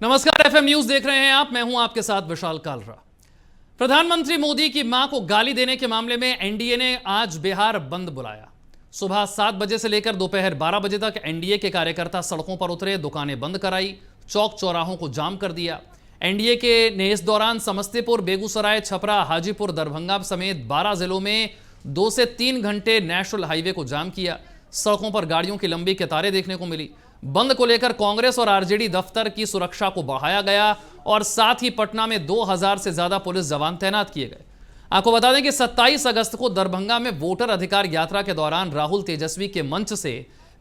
नमस्कार, FM news देख रहे हैं आप। मैं हूं आपके साथ विशाल कालरा। प्रधानमंत्री मोदी की मां को गाली देने के मामले में एनडीए ने आज बिहार बंद बुलाया। सुबह 7 बजे से लेकर दोपहर 12 बजे तक एनडीए के कार्यकर्ता सड़कों पर उतरे, दुकानें बंद कराई, चौक चौराहों को जाम कर दिया। एनडीए के ने इस दौरान समस्तीपुर, बेगूसराय, छपरा, हाजीपुर, दरभंगा समेत 12 जिलों में 2 से 3 घंटे नेशनल हाईवे को जाम किया। सड़कों पर गाड़ियों की लंबी कतारें देखने को मिली। बंद को लेकर कांग्रेस और आरजेडी दफ्तर की सुरक्षा को बढ़ाया गया और साथ ही पटना में 2000 से ज्यादा पुलिस जवान तैनात किए गए। आपको बता दें कि 27 अगस्त को दरभंगा में वोटर अधिकार यात्रा के दौरान राहुल तेजस्वी के मंच से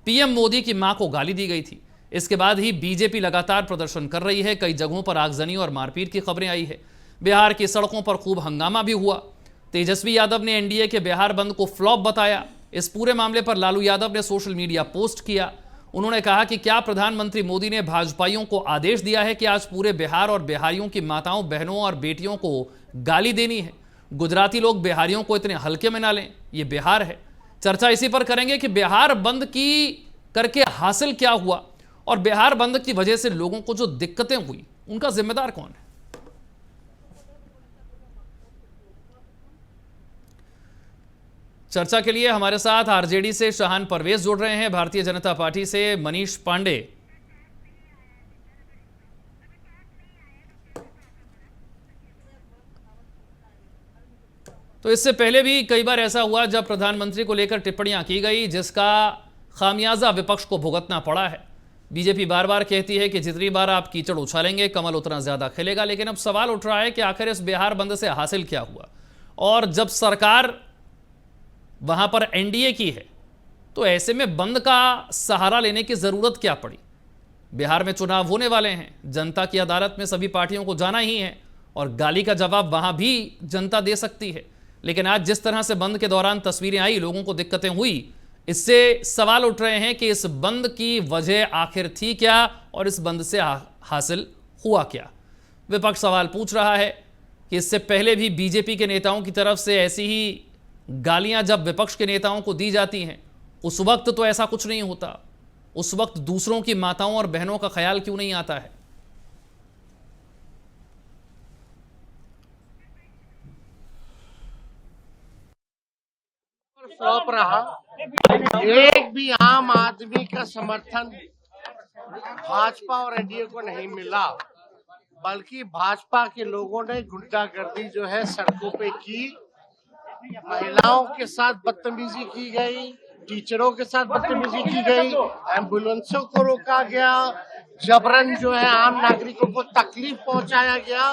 पीएम मोदी की मां को गाली दी गई थी। इसके बाद ही बीजेपी लगातार प्रदर्शन कर रही है। कई जगहों पर आगजनी और मारपीट की खबरें आई है। बिहार की सड़कों पर खूब हंगामा भी हुआ। तेजस्वी यादव ने एनडीए के बिहार बंद को फ्लॉप बताया। इस पूरे मामले पर लालू यादव ने सोशल मीडिया पोस्ट किया। उन्होंने कहा कि क्या प्रधानमंत्री मोदी ने भाजपाइयों को आदेश दिया है कि आज पूरे बिहार और बिहारियों की माताओं, बहनों और बेटियों को गाली देनी है। गुजराती लोग बिहारियों को इतने हल्के में ना लें, ये बिहार है। चर्चा इसी पर करेंगे कि बिहार बंद की करके हासिल क्या हुआ और बिहार बंद की वजह से लोगों को जो दिक्कतें हुई उनका जिम्मेदार कौन है। चर्चा के लिए हमारे साथ आरजेडी से शाहान परवेज जुड़ रहे हैं, भारतीय जनता पार्टी से मनीष पांडे। तो इससे पहले भी कई बार ऐसा हुआ जब प्रधानमंत्री को लेकर टिप्पणियां की गई, जिसका खामियाजा विपक्ष को भुगतना पड़ा है। बीजेपी बार बार कहती है कि जितनी बार आप कीचड़ उछालेंगे कमल उतना ज्यादा खिलेगा, लेकिन अब सवाल उठ रहा है कि आखिर इस बिहार बंद से हासिल क्या हुआ। और जब सरकार वहां पर एनडीए की है तो ऐसे में बंद का सहारा लेने की जरूरत क्या पड़ी। बिहार में चुनाव होने वाले हैं, जनता की अदालत में सभी पार्टियों को जाना ही है और गाली का जवाब वहां भी जनता दे सकती है। लेकिन आज जिस तरह से बंद के दौरान तस्वीरें आई, लोगों को दिक्कतें हुई, इससे सवाल उठ रहे हैं कि इस बंद की वजह आखिर थी क्या और इस बंद से हासिल हुआ क्या। विपक्ष सवाल पूछ रहा है कि इससे पहले भी बीजेपी के नेताओं की तरफ से ऐसी ही गालियां जब विपक्ष के नेताओं को दी जाती हैं, उस वक्त तो ऐसा कुछ नहीं होता। उस वक्त दूसरों की माताओं और बहनों का ख्याल क्यों नहीं आता है। फ्लॉप रहा। एक भी आम आदमी का समर्थन भाजपा और एनडीए को नहीं मिला, बल्कि भाजपा के लोगों ने गुंडागर्दी जो है सड़कों पे की। महिलाओं के साथ बदतमीजी की गई, टीचरों के साथ बदतमीजी की गई, एम्बुलेंसों को रोका गया, जबरन जो है आम नागरिकों को तकलीफ पहुंचाया गया।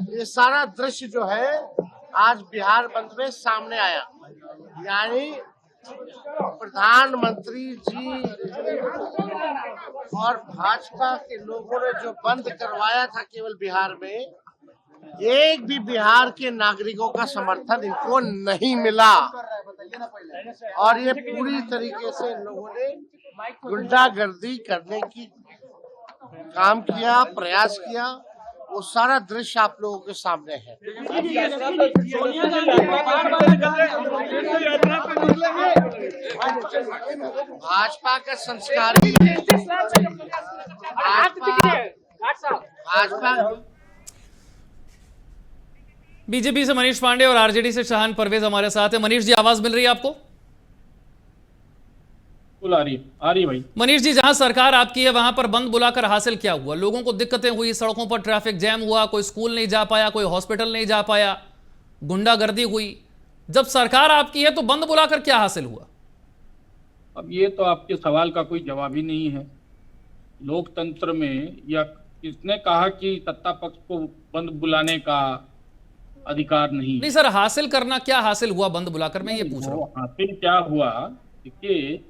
ये सारा दृश्य जो है आज बिहार बंद में सामने आया। यानी प्रधानमंत्री जी और भाजपा के लोगों ने जो बंद करवाया था केवल बिहार में, एक भी बिहार के नागरिकों का समर्थन इनको नहीं मिला। और ये पूरी तरीके से इन लोगों ने गुंडागर्दी करने की काम किया, प्रयास किया। वो सारा दृश्य आप लोगों के सामने है। भाजपा का संस्कारी भाजपा बीजेपी से मनीष पांडे और आरजेडी से शाहान परवेज हमारे साथ है। मनीष जी, आवाज मिल रही है आपको? आ रही भाई। मनीष जी, जहां सरकार आपकी है वहां पर बंद बुलाकर हासिल क्या हुआ? लोगों को दिक्कतें हुई, सड़कों पर ट्रैफिक जैम हुआ, कोई स्कूल नहीं जा पाया, कोई हॉस्पिटल नहीं जा पाया, गुंडागर्दी हुई। जब सरकार आपकी है तो बंद बुलाकर क्या हासिल हुआ? अब ये तो आपके सवाल का कोई जवाब ही नहीं है। लोकतंत्र में या किसने कहा कि सत्ता पक्ष को बंद बुलाने का अधिकार नहीं सर, हासिल करना क्या हासिल हुआ बंद बुलाकर, मैं ये पूछ रहा हूँ। हासिल क्या हुआ? देखिए,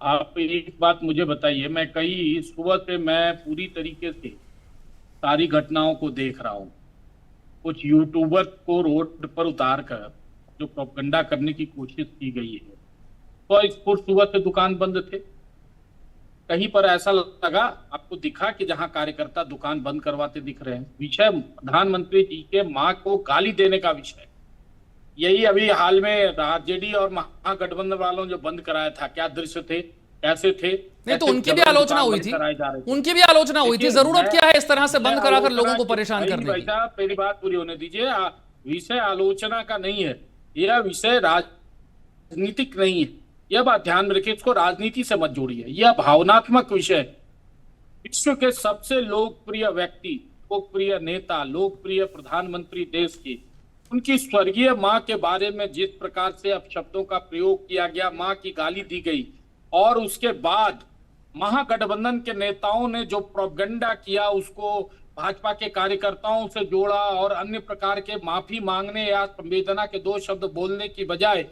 आप एक बात मुझे बताइए। मैं सुबह से मैं पूरी तरीके से सारी घटनाओं को देख रहा हूँ। कुछ यूट्यूबर को रोड पर उतार कर जो प्रोपगंडा करने की कोशिश की गई है, तो सुबह से दुकान बंद थे। कहीं पर ऐसा लगा, आपको दिखा कि जहां कार्यकर्ता दुकान बंद करवाते दिख रहे हैं। विषय प्रधानमंत्री जी के मां को गाली देने का विषय। यही अभी हाल में आरजेडी और महागठबंधन वालों जो बंद कराया था, क्या दृश्य थे, कैसे थे, नहीं तो ऐसे उनकी भी जबरन आलोचना दुकान हुई बंद थी, कराए जा रहे थे। उनकी भी आलोचना हुई थी। देखिए, जरूरत मैं- क्या है इस तरह से बंद मैं कराकर आलोचना लोगों को की- परेशान भाई करने भाई की? साहब, मेरी बात पूरी होने दीजिए। विषय आलोचना का नहीं है, यह विषय राजनीतिक नहीं है। यह बात ध्यान में रखिए, इसको राजनीति से मत जोड़िए। यह भावनात्मक विषय है। विश्व के सबसे लोकप्रिय व्यक्ति, लोकप्रिय नेता, लोकप्रिय प्रधानमंत्री देश की, उनकी स्वर्गीय मां के बारे में जिस प्रकार से अपशब्दों का प्रयोग किया गया, मां की गाली दी गई, और उसके बाद महागठबंधन के नेताओं ने जो प्रोपेगेंडा किया, उसको भाजपा के कार्यकर्ताओं से जोड़ा और अन्य प्रकार के माफी मांगने या संवेदना के दो शब्द बोलने की बजाय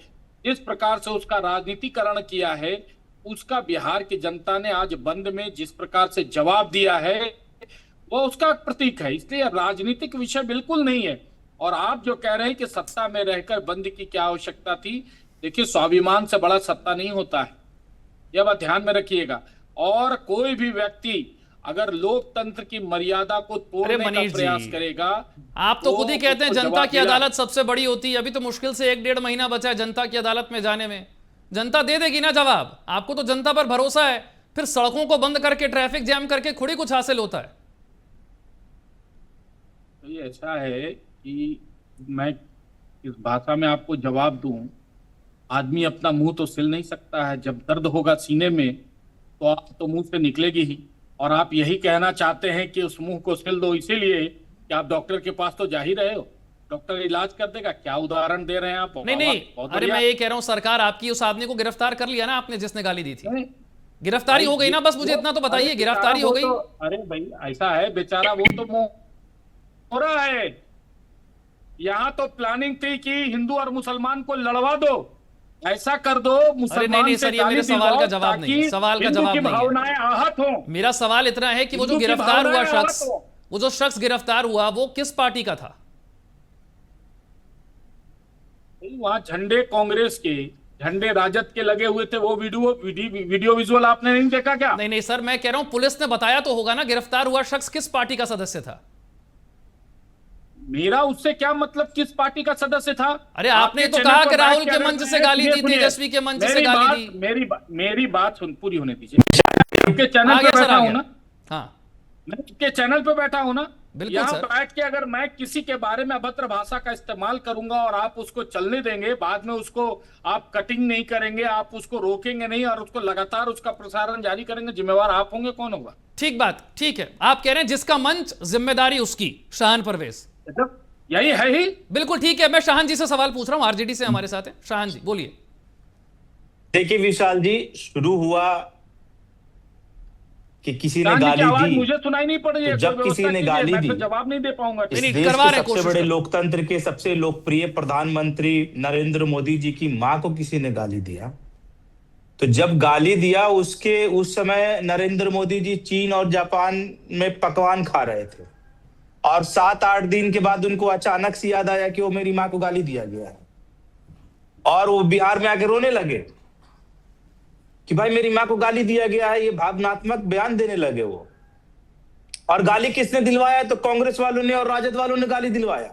जिस प्रकार से उसका राजनीतिकरण किया है, उसका बिहार की जनता ने आज बंद में जिस प्रकार से जवाब दिया है, वो उसका प्रतीक है। इसलिए राजनीतिक विषय बिल्कुल नहीं है। और आप जो कह रहे हैं कि सत्ता में रहकर बंद की क्या आवश्यकता थी, देखिए, स्वाभिमान से बड़ा सत्ता नहीं होता है, यह बात ध्यान में रखिएगा। और कोई भी व्यक्ति अगर लोकतंत्र की मर्यादा को तोड़ने का मनीष प्रयास जी, करेगा, आप तो खुद ही कहते हैं उसको जनता जवाब की देगा। अदालत सबसे बड़ी होती है। अभी तो मुश्किल से 1-1.5 महीना बचा है जनता की अदालत में जाने में। जनता दे देगी ना जवाब। आपको तो जनता पर भरोसा है, फिर सड़कों को बंद करके ट्रैफिक जैम करके खुद ही कुछ हासिल होता है। तो ये ऐसा है कि मैं इस भाषा में आपको जवाब दूं, आदमी अपना मुंह तो सिल नहीं सकता है। जब दर्द होगा सीने में तो आप तो मुंह से निकलेगी ही। और आप यही कहना चाहते हैं कि उस मुंह को सिल दो, इसीलिए कि आप डॉक्टर के पास तो जा ही रहे हो, डॉक्टर इलाज कर देगा। क्या उदाहरण दे रहे हैं आप? नहीं नहीं, बहुत अरे बढ़िया। मैं ये कह रहा हूं, सरकार आपकी उस आदमी को गिरफ्तार कर लिया ना आपने, जिसने गाली दी थी। नहीं, गिरफ्तारी हो गई ना, बस मुझे इतना तो बताइए, अरे गिरफ्तारी हो बेचारा गई? वो तो- अरे भाई, ऐसा है, बेचारा वो तो हो रहा है। यहाँ तो प्लानिंग थी कि हिंदू और मुसलमान को लड़वा दो, ऐसा कर दो, मुसलमान नहीं, से सर, ये मेरे गाली सवाल का दिलवाओ, जवाब नहीं है, ताकि सवाल का हिंदू जवाब की नहीं है। भावनाएं आहत हों। मेरा सवाल इतना है कि वो जो हिंदू की गिरफ्तार हुआ भावनाएं शख्स, आहत हों। वो जो शख्स गिरफ्तार हुआ वो किस पार्टी का था? वहां झंडे कांग्रेस के, झंडे राजद के लगे हुए थे। वो वीडियो विजुअल आपने नहीं देखा क्या? नहीं नहीं सर, मैं कह रहा हूं पुलिस ने बताया तो होगा ना गिरफ्तार हुआ शख्स किस पार्टी का सदस्य था। मेरा उससे क्या मतलब किस पार्टी का सदस्य था? अरे आपने तो कहा कि राहुल के मंच से गाली दी, तेजस्वी के मंच से गाली दी। मेरी बात सुन, पूरी होने दीजिए। आपके चैनल पे बैठा हूं ना, हाँ मैं आपके चैनल पे बैठा हूं ना, बिल्कुल यहाँ सर। बैठ के अगर मैं किसी के बारे में अभद्र भाषा का इस्तेमाल करूंगा और आप उसको चलने देंगे, बाद में उसको आप कटिंग नहीं करेंगे, आप उसको रोकेंगे नहीं और उसको लगातार उसका प्रसारण जारी करेंगे, जिम्मेवार आप होंगे, कौन होगा? ठीक बात, ठीक है। आप कह रहे हैं जिसका मंच जिम्मेदारी उसकी, शाहन परवेज। यही है ही। बिल्कुल ठीक है, मैं शाहन जी से सवाल पूछ रहा हूं, आरजेडी से हमारे साथ है। शाहन जी बोलिए। देखिए विशाल जी, शुरू हुआ कि किसी ने गाली दी, मुझे सुनाई नहीं पड़ रही है। तो जब किसी ने गाली दी, जवाब नहीं दे पाऊंगा। इस नहीं, देश करवा के रहे हैं, सबसे कोशिश बड़े करो। लोकतंत्र के सबसे लोकप्रिय प्रधानमंत्री नरेंद्र मोदी जी की मां को किसी ने गाली दिया, तो जब गाली दिया उस समय नरेंद्र मोदी जी चीन और जापान में पकवान खा रहे थे, और 7-8 दिन के बाद उनको अचानक से याद आया कि वो मेरी मां को गाली दिया गया है, और वो बिहार में आके रोने लगे कि भाई मेरी मां को गाली दिया गया है। ये भावनात्मक बयान देने लगे वो। और गाली किसने दिलवाया? तो कांग्रेस वालों ने और राजद वालों ने गाली दिलवाया।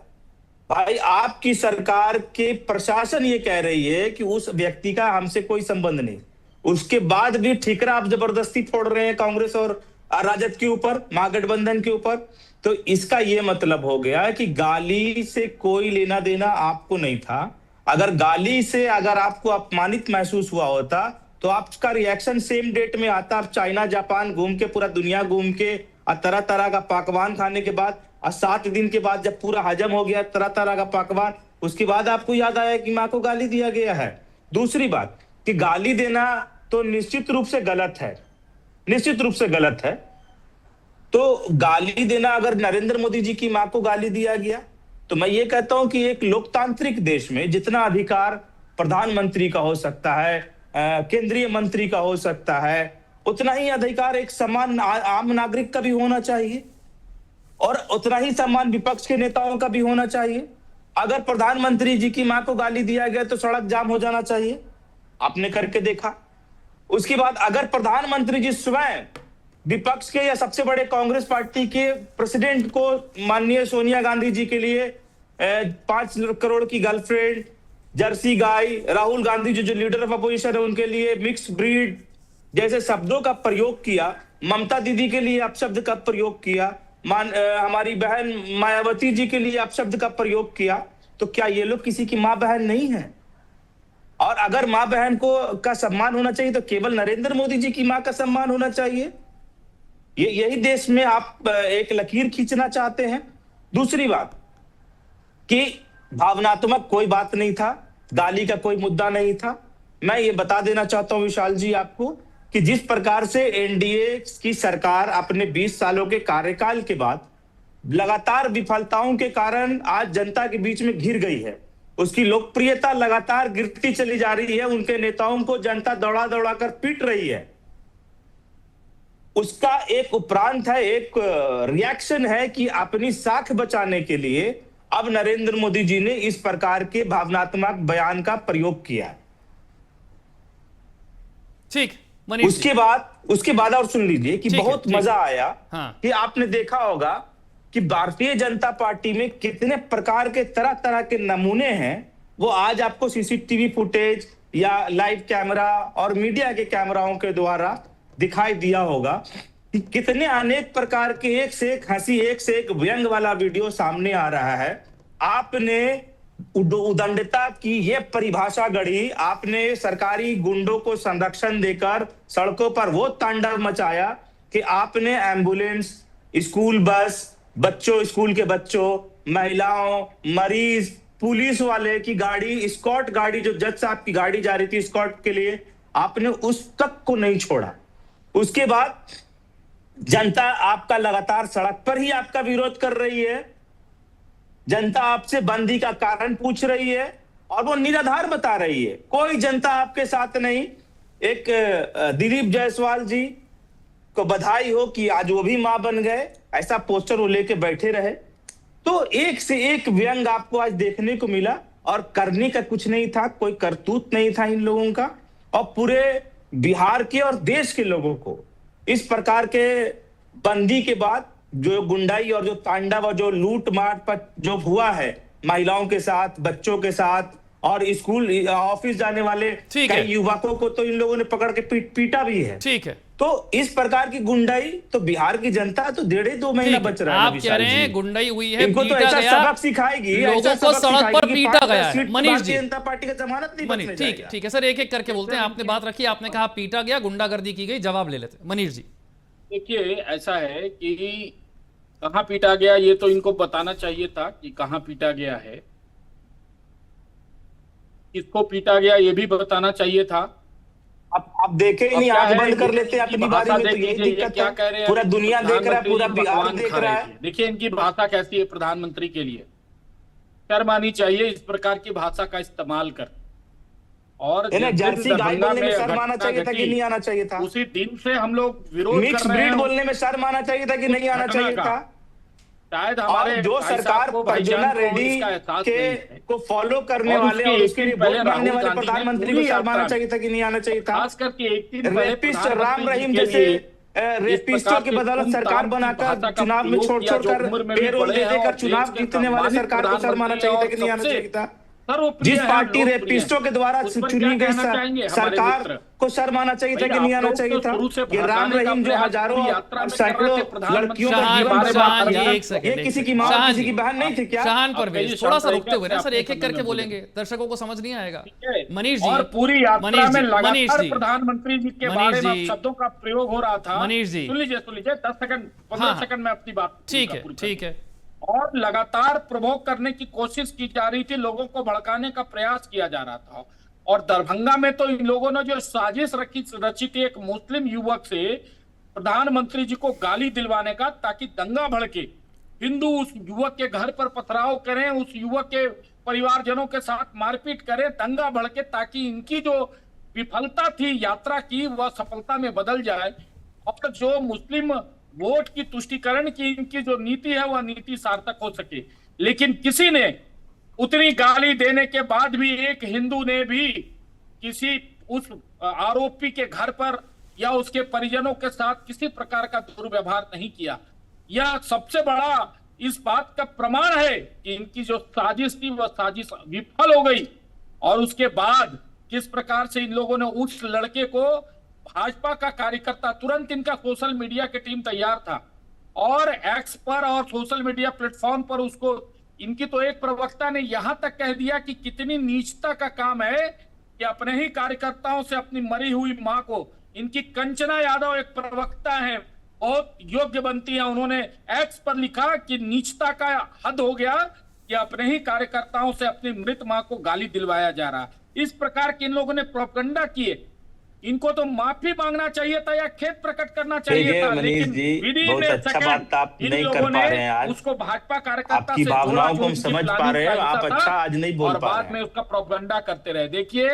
भाई आपकी सरकार के प्रशासन ये कह रही है कि उस व्यक्ति का हमसे कोई संबंध नहीं, उसके बाद भी ठीकरा आप जबरदस्ती फोड़ रहे हैं कांग्रेस और राजद के ऊपर, महागठबंधन के ऊपर। तो इसका ये मतलब हो गया कि गाली से कोई लेना देना आपको नहीं था। अगर गाली से अगर आपको अपमानित महसूस हुआ होता तो आपका रिएक्शन सेम डेट में आता। आप चाइना जापान घूम के, पूरा दुनिया घूम के, तरह तरह का पकवान खाने के बाद, 7 दिन के बाद जब पूरा हजम हो गया तरह तरह का पकवान, उसके बाद आपको याद आया कि मां को गाली दिया गया है। दूसरी बात कि गाली देना तो निश्चित रूप से गलत है, निश्चित रूप से गलत है। तो गाली देना, अगर नरेंद्र मोदी जी की मां को गाली दिया गया, तो मैं ये कहता हूं कि एक लोकतांत्रिक देश में जितना अधिकार प्रधानमंत्री का हो सकता है, केंद्रीय मंत्री का हो सकता है, उतना ही अधिकार एक समान आम नागरिक का भी होना चाहिए, और उतना ही सम्मान विपक्ष के नेताओं का भी होना चाहिए। अगर प्रधानमंत्री जी की मां को गाली दिया गया तो सड़क जाम हो जाना चाहिए, आपने करके देखा। उसके बाद अगर प्रधानमंत्री जी स्वयं विपक्ष के या सबसे बड़े कांग्रेस पार्टी के प्रेसिडेंट को, माननीय सोनिया गांधी जी के लिए 5 करोड़ की गर्लफ्रेंड, जर्सी गाय, राहुल गांधी जो लीडर ऑफ अपोजिशन है उनके लिए मिक्स ब्रीड जैसे शब्दों का प्रयोग किया, ममता दीदी के लिए अपशब्द का प्रयोग किया, हमारी बहन मायावती जी के लिए अपशब्द का प्रयोग किया, तो क्या ये लोग किसी की मां बहन नहीं है? और अगर मां बहन को का सम्मान होना चाहिए तो केवल नरेंद्र मोदी जी की मां का सम्मान होना चाहिए। यही देश में आप एक लकीर खींचना चाहते हैं। दूसरी बात कि भावनात्मक कोई बात नहीं था, गाली का कोई मुद्दा नहीं था। मैं ये बता देना चाहता हूं विशाल जी आपको कि जिस प्रकार से एनडीए की सरकार अपने 20 सालों के कार्यकाल के बाद लगातार विफलताओं के कारण आज जनता के बीच में घिर गई है, उसकी लोकप्रियता लगातार गिरती चली जा रही है, उनके नेताओं को जनता दौड़ा दौड़ा कर पीट रही है, उसका एक उपरांत है, एक रिएक्शन है कि अपनी साख बचाने के लिए अब नरेंद्र मोदी जी ने इस प्रकार के भावनात्मक बयान का प्रयोग किया। ठीक, मनीष उसके बाद और सुन लीजिए कि बहुत मजा आया। हाँ। कि आपने देखा होगा कि भारतीय जनता पार्टी में कितने प्रकार के तरह तरह के नमूने हैं, वो आज आपको सीसीटीवी फुटेज या लाइव कैमरा और मीडिया के कैमराओं के द्वारा दिखाई दिया होगा कि कितने अनेक प्रकार के एक से एक हंसी, एक से एक व्यंग वाला वीडियो सामने आ रहा है। आपने उदंडता की ये परिभाषा गढ़ी, आपने सरकारी गुंडों को संरक्षण देकर सड़कों पर वो तांडव मचाया कि आपने एम्बुलेंस, स्कूल बस, बच्चों, स्कूल के बच्चों, महिलाओं, मरीज, पुलिस वाले की गाड़ी, स्कॉट गाड़ी, जो जज साहब की गाड़ी जा रही थी स्कॉट के लिए, आपने उस तक को नहीं छोड़ा। उसके बाद जनता आपका लगातार सड़क पर ही आपका विरोध कर रही है, जनता आपसे बंदी का कारण पूछ रही है और वो निराधार बता रही है, कोई जनता आपके साथ नहीं। एक दिलीप जायसवाल जी को बधाई हो कि आज वो भी मां बन गए, ऐसा पोस्टर वो लेके बैठे रहे। तो एक से एक व्यंग आपको आज देखने को मिला और करने का कुछ नहीं था, कोई करतूत नहीं था इन लोगों का। और पूरे बिहार के और देश के लोगों को इस प्रकार के बंदी के बाद जो गुंडाई और जो तांडव और जो लूट मार पर जो हुआ है महिलाओं के साथ, बच्चों के साथ और स्कूल ऑफिस जाने वाले कई युवकों को तो इन लोगों ने पकड़ के पीटा भी है। ठीक है, तो इस प्रकार की गुंडाई तो बिहार की जनता तो 1.5-2 महीना बच रहा है। आप कह रहे हैं गुंडाई हुई है, इनको तो ऐसा सबक सिखाएगी, लोगों को सड़क पर पीटा गया है। मनीष जी, जनता पार्टी का जमानत नहीं बचने जाएगा। ठीक है सर, एक एक करके बोलते हैं। आपने बात रखी, आपने कहा पीटा गया, गुंडागर्दी की गई, जवाब ले लेते हैं। मनीष जी देखिए, ऐसा है कि कहां पीटा गया ये तो इनको बताना चाहिए था कि कहां पीटा गया है, किसको पीटा गया ये भी बताना चाहिए था। आप देखे ही नहीं, आंख बंद कर लेते अपनी बारी में, तो यही दिक्कत क्या कह रहे हैं, पूरा दुनिया देख रहा है, पूरा बिहार देख रहा है। देखिए इनकी भाषा कैसी है, प्रधानमंत्री के लिए शर्म आनी चाहिए इस प्रकार की भाषा का इस्तेमाल कर। और जर्सी गाय बोलने में शर्म आना चाहिए था कि नहीं आना चाहिए था? उसी दिन से हम लोग विरोध कर रहे हैं। मिक्स ब्रीड बोलने में शर्म आना चाहिए था कि नहीं आना चाहिए था? शायद हमारे जो सरकार प्रज्वला रेड्डी के को फॉलो करने वाले और उसके लिए वोट मांगने वाले प्रधानमंत्री को शर्म आना चाहिए था कि नहीं आना चाहिए था? खास करके एक दिन रेपिस्ट राम रहीम जैसे रेपिस्टों की बदौलत सरकार बनाकर चुनाव में छोड़ छोड़कर पेरोल दे देकर चुनाव जीतने वाले सरकार को शर्म आना चाहिए था कि नहीं आना चाहिए था? जिस पार्टी रेपिस्टों के द्वारा चुनी गई सरकार को शर्म आना चाहिए था कि नहीं आना चाहिए था? ये राम रहीम जो हजारों सैकड़ों लड़कियों का जीवन बर्बाद किया, ये किसी की मां किसी की बहन नहीं थी क्या? शाहान परवेज, थोड़ा सा रुकते हुए ना सर, एक एक करके बोलेंगे, दर्शकों को समझ नहीं आएगा। मनीष जी, और पूरी यात्रा में लगातार प्रधानमंत्री जी के बारे में शब्दों का प्रयोग हो रहा था। मनीष जी सुन लीजिए 10 सेकंड 15 सेकंड में अपनी बात। ठीक है। और लगातार प्रवोक करने की कोशिश की जा रही थी, लोगों को भड़काने का प्रयास किया जा रहा था। और दरभंगा में तो इन लोगों ने जो साजिश रची थी एक मुस्लिम युवक से प्रधानमंत्री जी को गाली दिलवाने का, ताकि दंगा भड़के, हिंदू उस युवक के घर पर पथराव करें, उस युवक के परिवारजनों के साथ मारपीट करें, दंगा भड़के, ताकि इनकी जो विफलता थी यात्रा की वह सफलता में बदल जाए और जो मुस्लिम वोट की तुष्टिकरण की इनकी जो नीति है वह नीति सार्थक हो सके। लेकिन किसी ने उतनी गाली देने के बाद भी एक हिंदू ने भी किसी उस आरोपी के घर पर या उसके परिजनों के साथ किसी प्रकार का दुर्व्यवहार नहीं किया। यह सबसे बड़ा इस बात का प्रमाण है कि इनकी जो साजिश थी वह साजिश विफल हो गई। और उसके बाद किस प्रकार से इन लोगों ने उस लड़के को भाजपा का कार्यकर्ता, तुरंत इनका सोशल मीडिया की टीम तैयार था और एक्स पर और सोशल मीडिया प्लेटफॉर्म पर उसको, इनकी तो एक प्रवक्ता ने यहां तक कह दिया कि कितनी नीचता का काम है कि अपने ही कार्यकर्ताओं से अपनी मरी हुई मां को, इनकी कंचना यादव एक प्रवक्ता है, बहुत योग्य बनती है, उन्होंने एक्स पर लिखा कि नीचता का हद हो गया कि अपने ही कार्यकर्ताओं से अपनी मृत मां को गाली दिलवाया जा रहा। इस प्रकार के इन लोगों ने प्रोपगंडा किए। इनको तो माफी मांगना चाहिए था या खेद प्रकट करना चाहिए था, मनीष लेकिन जी, बहुत अच्छा बात आप नहीं कर पा रहे हैं आज। उसको भाजपा कार्यकर्ता आपकी से भावनाओं को हम जोड़ा, समझ पा रहे हैं, आप अच्छा आज नहीं बोल और पा बाद रहे में हैं। उसका प्रोपगंडा करते रहे। देखिए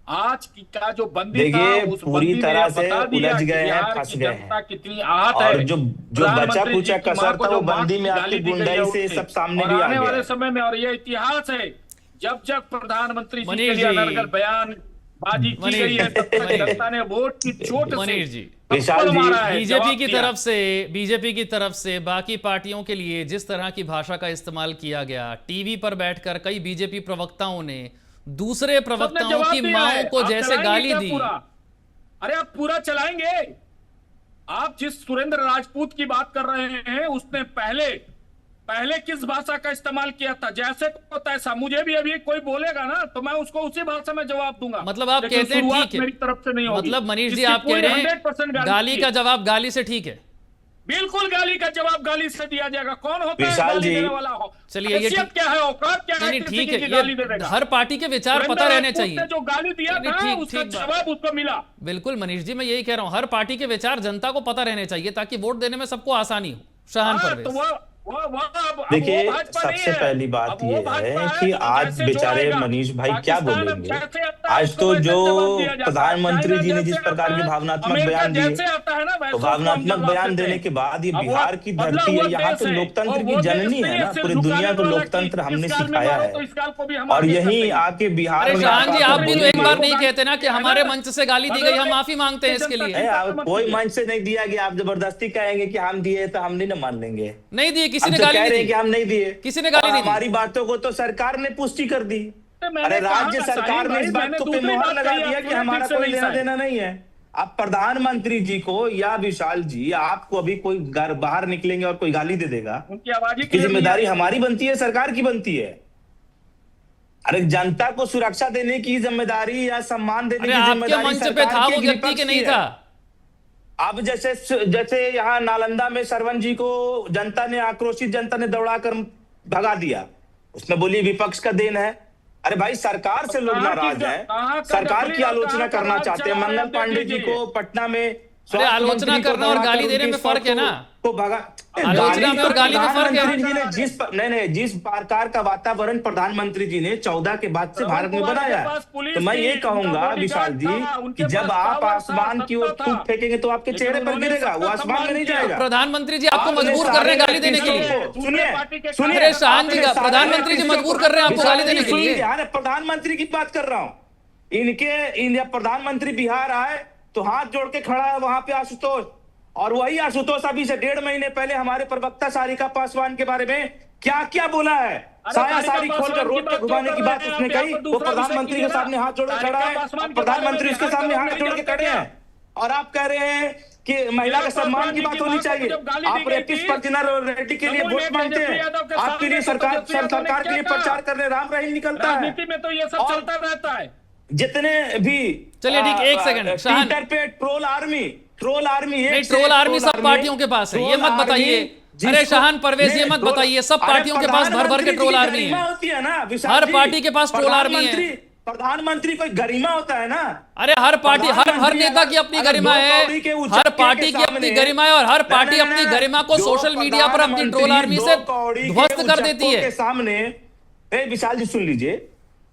आज का जो बंदी था, देखिए उस पूरी बंदी ने तरह यह से बता दिया उलझ कि गए हैं, बिहार फंस की गए जनता हैं। कितनी आहत और है। जो बचा प्रधानमंत्री कुचा जी की कसर मां को था वो जो बंदी में गाली आपकी दी गई है गुंडाई से उससे, सब सामने और भी आ आने वाले गया। समय में, और ये इतिहास है, जब जब प्रधानमंत्री जी के मनीष लिए जी, अनर्गल बयान बाजी की गई है, तब तक जनता ने वोट की चोट से मनीष जी, विशाल थप्पड़ जी, मारा है, बीजेपी जवाब की दिया। तरफ से, बीजेपी की तरफ से बाकी पार्टियों के लिए जिस तरह की भाषा का इस्तेमाल किया गया, टीवी पर बैठकर कई बीजेपी प्रवक्ताओं ने दूसरे सबने प्रवक्ताओं जवाब की दिया माओं है। को आप जैसे चलाएंगे गाली क्या दी। पूरा? अरे आप पूरा चलाएंगे? आप जिस सुरेंद्र राजपूत की बात कर रहे हैं, उसने पहले किस भाषा का इस्तेमाल किया था? जैसे को तैसा। मुझे भी अभी कोई बोलेगा ना तो मैं उसको उसी भाषा में जवाब दूंगा। मतलब आप लेकिन कहते हैं शुरुआत ठीक है, मेरी तरफ से नहीं होगी। मतलब मनीष जी इसकी आप कह पूरी रहे हैं 100% गाली का जवाब गाली से ठीक है। बिल्कुल गाली का जवाब गाली से दिया जाएगा। कौन होता है विशाल गाली जी, देने वाला? हो चलिए, ये हैसियत क्या है, औकात क्या है नहीं किसी ठीक की है, गाली दे ये देगा? हर पार्टी के विचार सुरेंद्र पता रहने राजपूत ने चाहिए। जो गाली दिया नहीं, था ठीक उसका बात। जवाब उसको मिला। बिल्कुल मनीष जी, मैं यही कह रहा हूं, हर पार्टी के विचार जनता को पता रहने चाहिए ताकि वोट देने में सबको आसानी हो। शाहान हाँ, परवेज। तो देखिए भाजपा नहीं सबसे है। पहली बात अब वो ये भाजपा है है कि जो आज जैसे बेचारे जोड़ेगा। मनीष भाई क्या पाकिस्तान अब बोलेंगे। जैसे आता है आज उसको तो वैसे जो जवाब दिया जाता है। प्रधानमंत्री चाइना जी ने जिस जैसे प्रकार आता के है, भावनात्मक अमेरिका बयान दिए, जैसे आता है ना, वैसे तो उसको हम भावनात्मक जवाब बयान देते देने हैं। के बाद ये अब वो बिहार की बदला धरती हुआ है, यहाँ देश तो है, लोकतंत्र और की वो देश जननी नहीं है है ना, सिर पूरी झुकाने दुनिया को वाला कि लोकतंत्र हमने इस काल में सिखाया मारो है। तो इस काल को भी हम और आगे कर यहीं देंगे। आके बिहार अरे में शाहान आप जी, आकर आप भी तो एक बोलेंगे। बार नहीं कहते ना कि हमारे मंच से गाली दी गई, हम माफी मांगते हैं इसके लिए। आप कोई मंच से नहीं दिया गया, आप जबरदस्ती कहेंगे कि हम दिए तो हम नहीं ना मान लेंगे। नहीं दिए, किसी हम ने तो गाली कह नहीं रहे हैं दी, कि हम नहीं दिए, किसी ने गाली और नहीं दी। हमारी बातों को तो सरकार ने पुष्टि कर दी। मैंने अरे कहा, राज्य सरकार शाहीन ने भाई, इस बात मैंने को पे दूसरी मुहर बात लगा कही, दिया आप कि सुने हमारा ठीक से कोई नहीं लेना शायद। देना नहीं है। आप प्रधानमंत्री जी को या विशाल जी आपको अभी कोई घर बाहर निकलेंगे और कोई गाली दे देगा, उनकी आवाज ही इसकी clear नहीं जिम्मेदारी है। हमारी बनती है, सरकार की बनती है। अरे जनता को सुरक्षा देने की जिम्मेदारी या सम्मान देने अरे की आपके जिम्मेदारी मंच पे सरकार था की, वो एक व्यक्ति विपक्ष के की नहीं है। था। अब जैसे यहाँ नालंदा में सरवन जी को जनता ने, आक्रोशित जनता ने दौड़ाकर भगा दिया, उसमें बोली विपक्ष का देन है। अरे भाई सरकार से लोग नाराज हैं, सरकार की आलोचना करना चाहते हैं। मंगल पांडे जी को पटना में अरे आलोचना करना और गाली देने में फर्क है ना। तो भगा, आलोचना में और गाली में फर्क है। प्रधानमंत्री जी ने जिस प्रकार का वातावरण प्रधानमंत्री जी ने 14 के बाद से भारत में बनाया है, तो मैं ये कहूंगा विशाल जी कि जब आप आसमान की ओर थूक फेंकेंगे तो आपके चेहरे पर गिरेगा, वो आसमान में नहीं जाएगा। प्रधानमंत्री जी आपको मजबूर कर रहे हैं गाली देने के लिए। सुनिए, अरे शाहान जी, प्रधानमंत्री जी मजबूर कर रहे हैं आपको गाली देने के लिए। प्रधानमंत्री की बात कर रहा हूँ। इनके प्रधानमंत्री बिहार आए तो हाथ जोड़ के खड़ा है वहां पे आशुतोष, और वही आशुतोष अभी से 1.5 महीने पहले हमारे प्रवक्ता सारिका पासवान के बारे में क्या क्या बोला है। साया साड़ी खोलकर रोड पे घुमाने की बात उसने कही, वो प्रधानमंत्री के सामने हाथ जोड़ के खड़ा है, प्रधानमंत्री उसके सामने हाथ जोड़ के खड़े हैं, और आप कह रहे हैं कि महिला के सम्मान की बात होनी चाहिए। आप रेपिस्ट परजीना रेड्डी के लिए वोट मांगते हैं, आपके लिए सरकार के लिए प्रचार करने राम रहीम निकलता है। राजनीति में तो ये सब चलता रहता है। जितने भी चलिए ठीक, एक सेकंड शाहान, ट्विटर पे ट्रोल आर्मी नहीं, ट्रोल आर्मी सब पार्टियों के पास है, ये मत बताइए। अरे शाहान परवेज, ये मत बताइए, सब पार्टियों के पास भर भर के ट्रोल आर्मी है। हर पार्टी के पास ट्रोल आर्मी है। प्रधानमंत्री कोई गरिमा होता है ना। अरे हर पार्टी, हर नेता की अपनी गरिमा है, हर पार्टी की अपनी गरिमा है, और हर पार्टी अपनी गरिमा को सोशल मीडिया पर अपनी ट्रोल आर्मी से ध्वस्त कर देती है। सामने विशाल जी सुन लीजिए,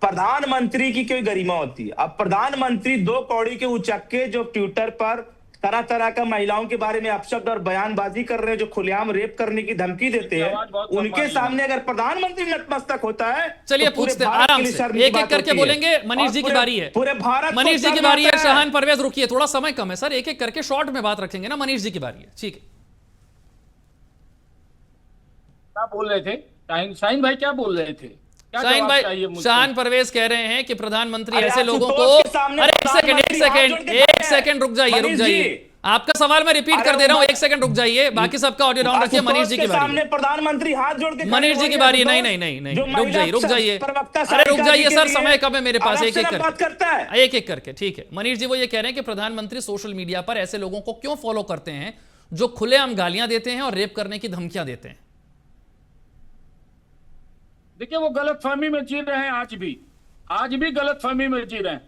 प्रधानमंत्री की कोई गरिमा होती है। अब प्रधानमंत्री 2 कौड़ी के उचक्के जो ट्विटर पर तरह तरह का महिलाओं के बारे में अपशब्द और बयानबाजी कर रहे हैं, जो खुलेआम रेप करने की धमकी देते हैं, उनके सामने अगर प्रधानमंत्री नतमस्तक होता है, चलिए पूछते हैं आराम से, एक एक करके बोलेंगे। मनीष जी की बारी है, पूरे भारत मनीष जी की बारी है। शाहान परवेज रुकिए, थोड़ा समय कम है सर, एक एक करके शॉर्ट में बात रखेंगे ना। मनीष जी की बारी है, ठीक है। क्या बोल रहे थे शाहीन भाई, क्या बोल रहे थे? क्या शाहीन जवाब भाई, चाहिए मुझसे? शान परवेज कह रहे हैं कि प्रधानमंत्री अरे ऐसे लोगों आशुतोष को, के सामने अरे एक प्रधानमंत्री हाथ जोड़ के सेकंड खड़ा है। रुक जाइए मनीष जी, आपका सवाल मैं रिपीट कर अरे दे रहा हूं, वो- एक सेकंड रुक जाइए, बाकी सबका ऑडियो डाउन रखिए। आशुतोष मनीष जी के की बारी सामने है। प्रधानमंत्री हाथ जोड़ के खड़े मनीष जी हुए की हैं, बारी है। नहीं आशुतोष, नहीं नहीं जो नहीं, रुक महिला जाइए रुक जाइए, प्रवक्ता अरे रुक सारिका जी जाइए के सर, लिए समय कम है मेरे पास, अलग एक से एक ना बात करता है। करके, एक एक करके, ठीक है। मनीष जी वो ये कह रहे हैं कि प्रधानमंत्री सोशल मीडिया पर ऐसे लोगों को क्यों फॉलो करते हैं जो खुलेआम गालियां देते हैं और रेप करने की धमकियां देते हैं। देखिए, वो गलतफहमी में जी रहे हैं, आज भी गलतफहमी में जी रहे हैं।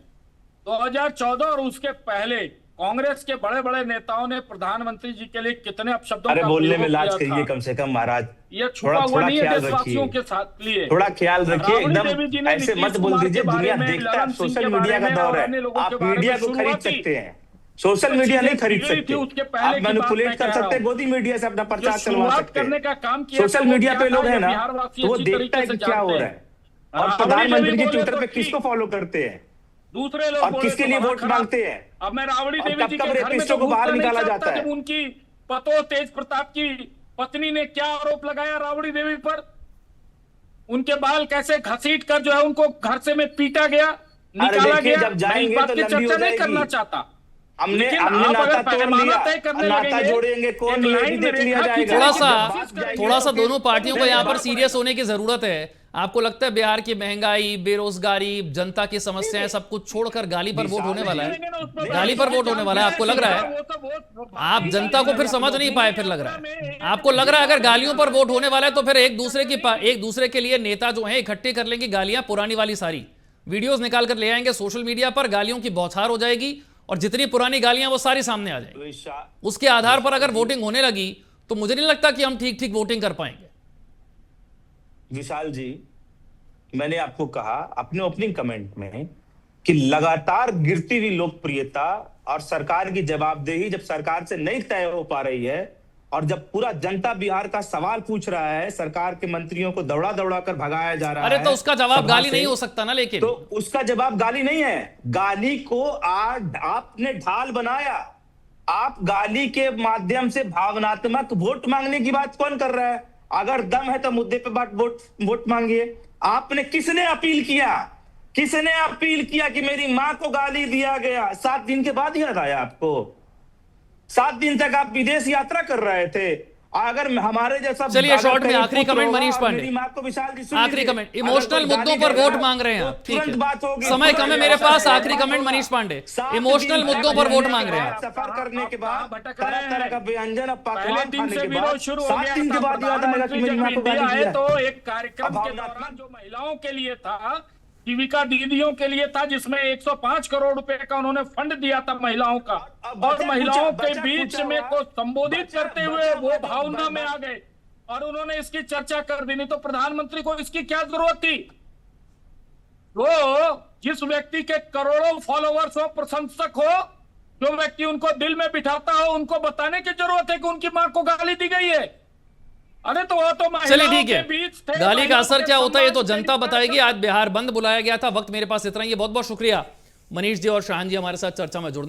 2014 और उसके पहले कांग्रेस के बड़े बड़े नेताओं ने प्रधानमंत्री जी के लिए कितने अपशब्दों अरे का बोलने प्रयोग में लाज किया करिए था। कम से कम महाराज, ये छुपा हुआ नहीं है ख्याल देशवासियों रखिए, के साथ लिए। थोड़ा ख्याल रखिए, राबड़ी देवी जी एकदम ने ऐसे नीतीश मत बोल कुमार दीजिए। के बारे दुनिया में, देखता है, ललन सिंह सोशल के मीडिया बारे का में दौर और अन्य है, लोगों के आप बारे में मीडिया को खरीद शुरुआती सकते हैं, सोशल जो मीडिया चीजें नहीं खरीद बिगड़ी थी, सकते, उसके पहले आप की बात मैनिपुलेट मैं कर कह सकते रहा हैं, हूं। गोदी मीडिया से अपना जो प्रचार चलवा शुरुआत सकते करने हैं। का काम किया सोशल था, वो मीडिया क्या पे था, लोग ये हैं ना, बिहारवासी तो वो अच्छी देखता तरीके है से कि क्या हो जानते रहा हैं। है, और राबड़ी प्रधानमंत्री देवी के बोले ट्विटर तो पे ठीक, किसको फॉलो करते हैं दूसरे लोग और बोले किसके तो लिए बड़ा वोट खराब। मांगते हैं, अब मैं राबड़ी और देवी कब जी कब के घर में रेपिस्टों तो को बाहर घुसना नहीं निकाला चाहता जाता है। जब उनकी पतो तेज प्रताप की पत्नी ने क्या आरोप लगाया राबड़ी देवी पर, उनके बाल कैसे घसीट कर जो है उनको घर से में पीटा गया, निकाला देखिए, गया। जब मैं इस जाएंगे बात तो की लंबी हो चर्चा नहीं जाएगी। करना चाहता। हमने लेकिन हमने आप नाता अगर तोड़ पैमाना लिया, तय करने नाता लगेंगे, जोड़ेंगे, कौन एक ये भी लाइन देख लिया रेखा जाएगा। खींचने थोड़ा की सा कोशिश करेंगे थोड़ा सा तो दोनों फिर पार्टियों को फिर यहाँ पर बात सीरियस होने की जरूरत है। आपको लगता है बिहार की महंगाई, बेरोजगारी, जनता की समस्याएं सब कुछ छोड़कर गाली पर वोट होने वाला है? गाली पर वोट होने वाला है, आपको लग रहा है? आप जनता को फिर समझ नहीं पाए, फिर लग रहा है आपको लग रहा है अगर गालियों पर वोट होने वाला है तो फिर एक दूसरे के लिए नेता जो है इकट्ठे कर लेंगे गालियां, पुरानी वाली सारी वीडियोस निकाल कर ले आएंगे सोशल मीडिया पर, गालियों की बौछार हो जाएगी और जितनी पुरानी गालियां वो सारी सामने आ जाएगी। उसके आधार पर अगर वोटिंग होने लगी तो मुझे नहीं लगता कि हम ठीक ठीक वोटिंग कर पाएंगे। विशाल जी, मैंने आपको कहा अपने ओपनिंग कमेंट में कि लगातार गिरती हुई लोकप्रियता और सरकार की जवाबदेही जब सरकार से नहीं तय हो पा रही है और जब पूरा जनता बिहार का सवाल पूछ रहा है, सरकार के मंत्रियों को दौड़ा दौड़ा कर भगाया जा रहा है। अरे तो उसका जवाब सभा गाली से, नहीं हो सकता ना, लेकिन तो उसका जवाब गाली नहीं है। गाली को आपने ढाल बनाया। आप गाली के माध्यम से भावनात्मक वोट मांगने की बात कौन कर रहा है? अगर दम है तो मुद्दे पे बात वोट मांगिए। आपने किसने अपील किया कि मेरी मां को गाली दिया गया? 7 दिन के बाद याद आया आपको? 7 दिन तक आप विदेश यात्रा कर रहे थे। अगर हमारे जैसा, चलिए शॉर्ट में आखिरी कमेंट मनीष पांडे, मेरी मां को विशाल जी सुन आखिरी लीजिए, कमेंट, इमोशनल मुद्दों पर वोट मांग रहे हैं आप, ठीक तुरंत बात है, होगी। समय कम है मेरे पास। आखिरी कमेंट मनीष पांडे, इमोशनल मुद्दों पर वोट मांग रहे हैं आप। सफर करने के बाद भटक रहे तरह तरह का व्यंजन और पहले पकवान दिन खाने से के विरोध बाद शुरू हो 7 गया दिन के था। बाद याद आएगा कि मेरी मां को गाली आए दिया। तो एक कार्यक्रम के दौरान जो महिलाओं के लिए था, जीविका दीदियों के लिए था, जिसमें 105 करोड़ रुपए का उन्होंने फंड दिया था महिलाओं का, और महिलाओं के बीच में को संबोधित करते हुए वो भावना में आ गए और उन्होंने इसकी चर्चा कर दी। नहीं तो प्रधानमंत्री को इसकी क्या जरूरत थी? वो जिस व्यक्ति के करोड़ों फॉलोवर्स हो, प्रशंसक हो, जो व्यक्ति उनको दिल में बिठाता हो, उनको बताने की जरूरत है कि उनकी मां को गाली दी गई है। अरे तो वो तो चलिए ठीक है, गाली का असर क्या होता है ये तो सम्मान जनता बताएगी। आज बिहार बंद बुलाया गया था। वक्त मेरे पास इतना ही है। बहुत बहुत शुक्रिया मनीष जी और शाहन जी हमारे साथ चर्चा में जुड़ने